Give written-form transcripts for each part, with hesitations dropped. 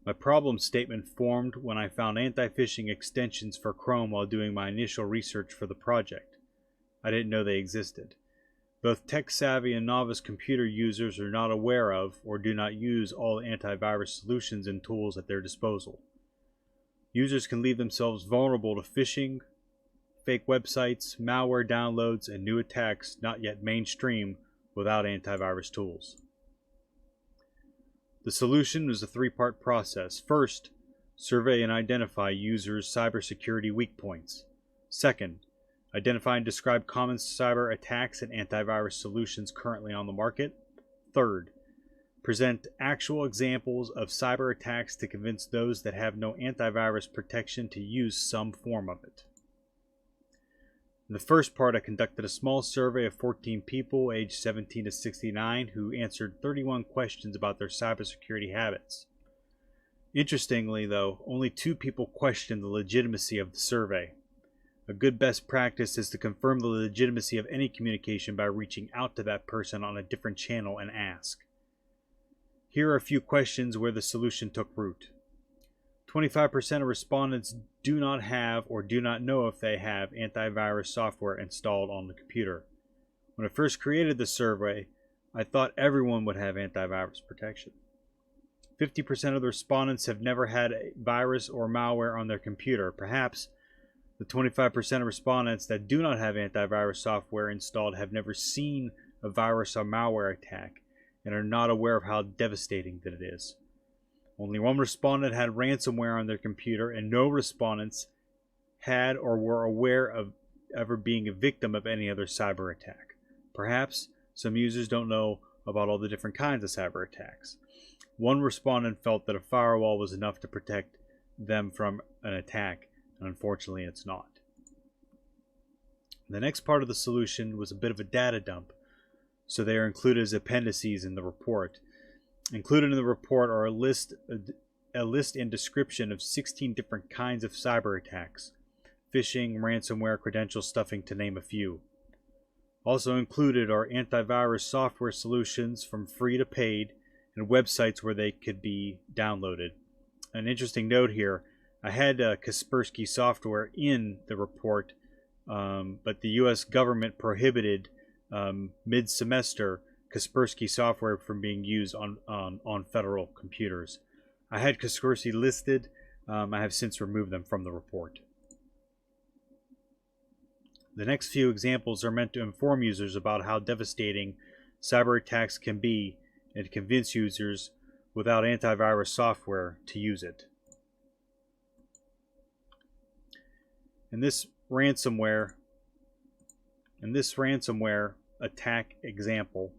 My problem statement formed when I found anti-phishing extensions for Chrome while doing my initial research for the project. I didn't know they existed. Both tech-savvy and novice computer users are not aware of or do not use all antivirus solutions and tools at their disposal. Users can leave themselves vulnerable to phishing, fake websites, malware downloads, and new attacks not yet mainstream without antivirus tools. The solution was a three-part process. First, survey and identify users' cybersecurity weak points. Second, identify and describe common cyber attacks and antivirus solutions currently on the market. Third, present actual examples of cyber attacks to convince those that have no antivirus protection to use some form of it. In the first part, I conducted a small survey of 14 people aged 17 to 69 who answered 31 questions about their cybersecurity habits. Interestingly, though, only 2 people questioned the legitimacy of the survey. A good best practice is to confirm the legitimacy of any communication by reaching out to that person on a different channel and ask. Here are a few questions where the solution took root. 25% of respondents do not have or do not know if they have antivirus software installed on the computer. When I first created the survey, I thought everyone would have antivirus protection. 50% of the respondents have never had a virus or malware on their computer. Perhaps the 25% of respondents that do not have antivirus software installed have never seen a virus or malware attack and are not aware of how devastating that it is. Only 1 respondent had ransomware on their computer, and no respondents had or were aware of ever being a victim of any other cyber attack. Perhaps some users don't know about all the different kinds of cyber attacks. 1 respondent felt that a firewall was enough to protect them from an attack, and unfortunately it's not. The next part of the solution was a bit of a data dump, so they are included as appendices in the report. Included in the report are a list and description of 16 different kinds of cyber attacks, phishing, ransomware, credential stuffing, to name a few. Also included are antivirus software solutions from free to paid and websites where they could be downloaded. An interesting note here, I had Kaspersky software in the report, but the U.S. government prohibited mid-semester Kaspersky software from being used on federal computers. I had Kaspersky listed. I have since removed them from the report. The next few examples are meant to inform users about how devastating cyber attacks can be and to convince users without antivirus software to use it. In this ransomware attack example,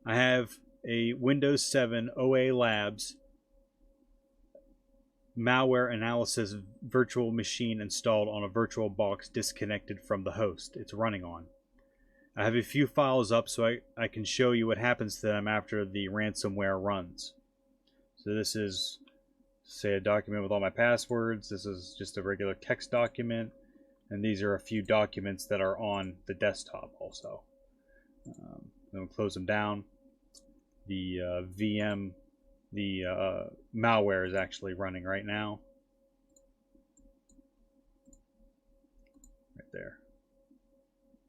I have a Windows 7 OA Labs malware analysis virtual machine installed on a virtual box disconnected from the host it's running on. I have a few files up so I can show you what happens to them after the ransomware runs. So this is, say, a document with all my passwords. This is just a regular text document. And these are a few documents that are on the desktop also. Then we'll close them down. The malware is actually running right now. Right there.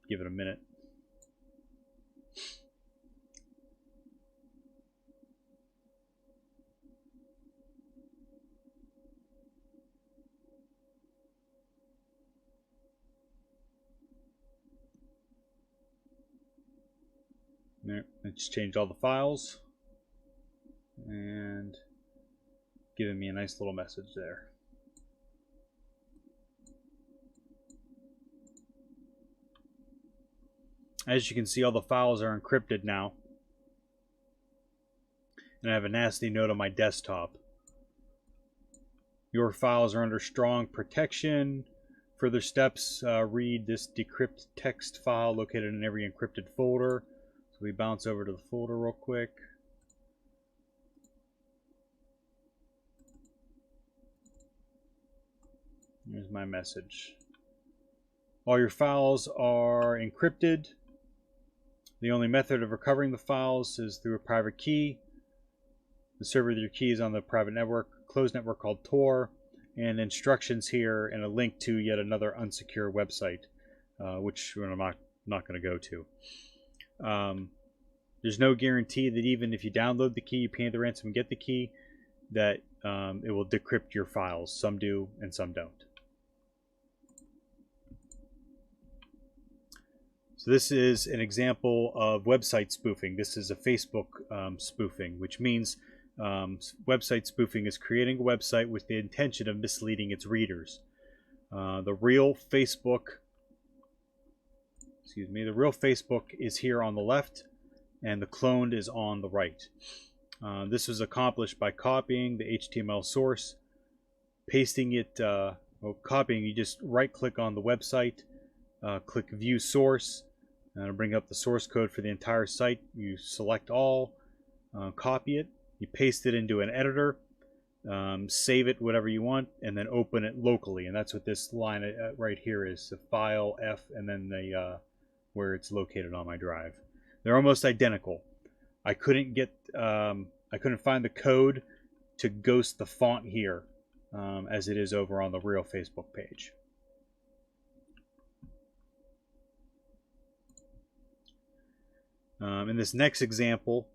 Give it a minute. There, it's changed all the files and giving me a nice little message there. As you can see, all the files are encrypted now, and I have a nasty note on my desktop. Your files are under strong protection. Further steps, read this decrypt text file located in every encrypted folder. We bounce over to the folder real quick. Here's my message. All your files are encrypted. The only method of recovering the files is through a private key. The server with your key is on the private network, closed network called Tor, and instructions here and a link to yet another unsecure website, which I'm not going to go to. There's no guarantee that even if you download the key, you pay the ransom and get the key, that it will decrypt your files. Some do and some don't. So this is an example of website spoofing. This is a Facebook spoofing, which means website spoofing is creating a website with the intention of misleading its readers. The real Facebook is here on the left, and the cloned is on the right. This was accomplished by copying the HTML source, pasting it, copying, you just right-click on the website, click View Source, and it'll bring up the source code for the entire site. You select all, copy it, you paste it into an editor, save it whatever you want, and then open it locally. And that's what this line right here is: the file F, and then the where it's located on my drive. They're almost identical. I couldn't find the code to ghost the font here, as it is over on the real Facebook page. In this next example,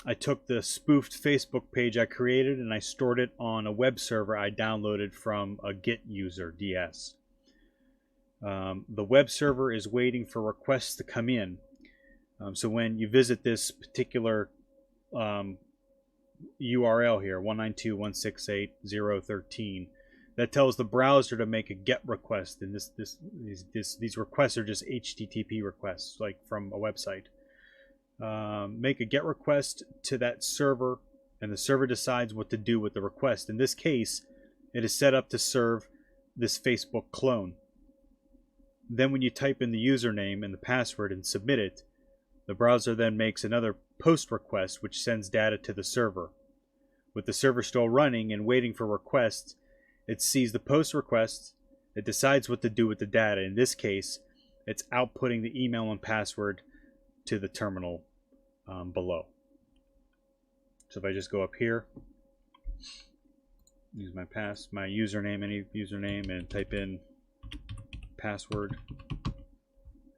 I took the spoofed Facebook page I created and I stored it on a web server I downloaded from a Git user, DS. The web server is waiting for requests to come in. So when you visit this particular URL here, 192.168.0.13, that tells the browser to make a GET request, and these requests are just HTTP requests, like from a website. Make a GET request to that server, and the server decides what to do with the request. In this case, it is set up to serve this Facebook clone. Then when you type in the username and the password and submit it, the browser then makes another POST request, which sends data to the server. With the server still running and waiting for requests, it sees the POST request, it decides what to do with the data. In this case, it's outputting the email and password to the terminal below. So if I just go up here, use my username, any username, and type in password,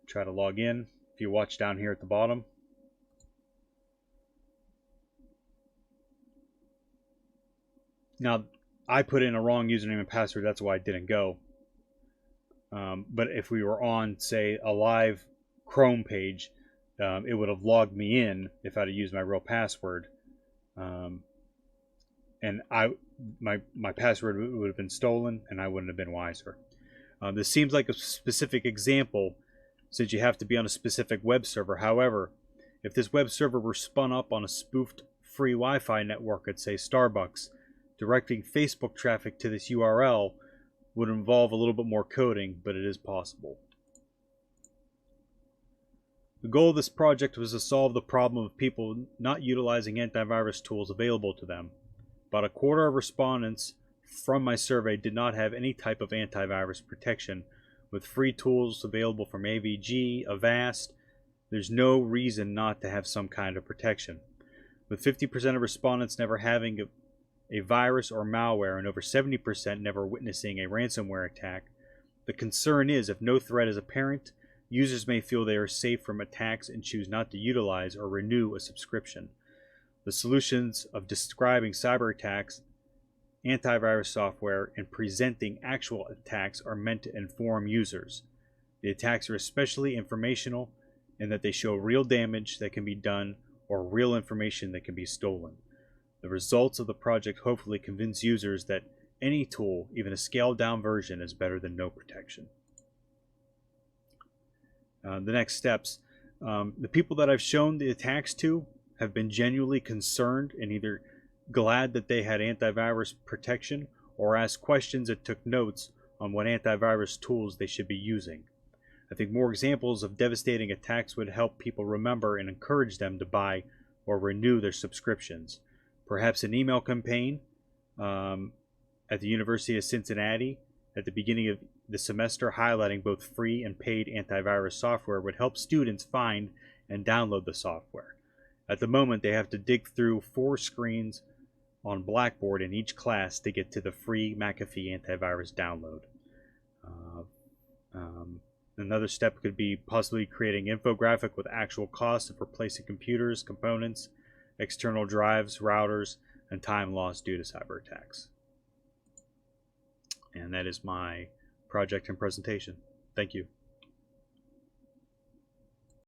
try to log in. If you watch down here at the bottom, now I put in a wrong username and password, that's why it didn't go. But if we were on, say, a live Chrome page, it would have logged me in if I'd have used my real password, and my password would have been stolen, and I wouldn't have been wiser. This seems like a specific example, since you have to be on a specific web server. However, if this web server were spun up on a spoofed free Wi-Fi network at, say, Starbucks, directing Facebook traffic to this URL would involve a little bit more coding, but it is possible. The goal of this project was to solve the problem of people not utilizing antivirus tools available to them. About a quarter of respondents from my survey did not have any type of antivirus protection. With free tools available from AVG, Avast, there's no reason not to have some kind of protection. With 50% of respondents never having a virus or malware and over 70% never witnessing a ransomware attack, the concern is if no threat is apparent, users may feel they are safe from attacks and choose not to utilize or renew a subscription. The solutions of describing cyber attacks, antivirus software, and presenting actual attacks are meant to inform users. The attacks are especially informational in that they show real damage that can be done or real information that can be stolen. The results of the project hopefully convince users that any tool, even a scaled down version, is better than no protection. The next steps. The people that I've shown the attacks to have been genuinely concerned and either glad that they had antivirus protection or asked questions and took notes on what antivirus tools they should be using. I think more examples of devastating attacks would help people remember and encourage them to buy or renew their subscriptions. Perhaps an email campaign at the University of Cincinnati at the beginning of the semester, highlighting both free and paid antivirus software would help students find and download the software. At the moment, they have to dig through 4 screens on Blackboard in each class to get to the free McAfee antivirus download. Another step could be possibly creating infographic with actual costs of replacing computers, components, external drives, routers, and time lost due to cyber attacks. And that is my project and presentation. Thank you.